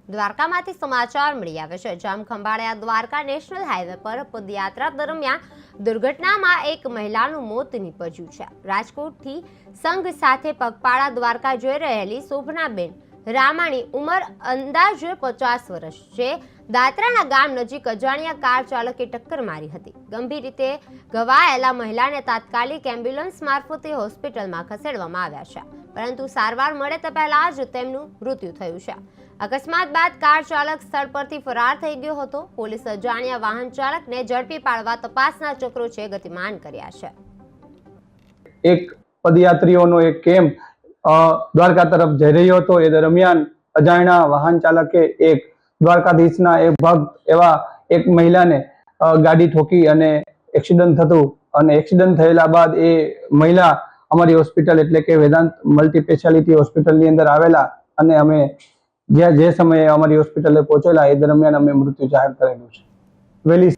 દ્વારકામાંથી સમાચાર મળી આવે છે। જામખંભાળિયા દ્વારકા નેશનલ હાઈવે પર પદયાત્રા દરમિયાન દુર્ઘટનામાં એક મહિલાનું મોત નીપજ્યું છે। રાજકોટથી સંઘ સાથે પગપાળા દ્વારકા જઈ રહેલી શોભનાબેન રામાણી ઉંમર અંદાજે 50 વર્ષ છે। દાત્રાના ગામ નજીક અજાણ્યા કાર ચાલકે ટક્કર મારી હતી। ગંભીર રીતે ઘવાયેલા મહિલાને તાત્કાલિક એમ્બ્યુલન્સ મારફતે હોસ્પિટલમાં ખસેડવામાં આવ્યા છે, પરંતુ સારવાર મળે તે પહેલા જ તેમનું મૃત્યુ થયું છે। અકસ્માત બાદ કાર ચાલક સ્થળ પરથી ફરાર થઈ ગયો હતો। પોલીસ અજાણ્યા વાહન ચાલકને ઝડપી પાડવા તપાસના ચક્રો છે ગતિમાન કર્યા છે। એક પદયાત્રીઓનો એક કેમ્પ દ્વારકા તરફ જઈ રહ્યો હતો। એ દરમિયાન અજાણ્યા વાહન ચાલકે એક દ્વારકાધીશના એક ભક્ત એવા એક મહિલાને ગાડી ઠોકી અને એક્સિડન્ટ થતું અને એક્સિડન્ટ થયેલા બાદ એ મહિલા અમારી હોસ્પિટલ એટલે કે વેદાંત મલ્ટી સ્પેશિયાલિટી હોસ્પિટલની અંદર આવેલા અને અમે જે સમયે અમારી હોસ્પિટલે પહોંચેલા એ દરમિયાન અમે મૃત્યુ જાહેર કરેલું છે। વહેલી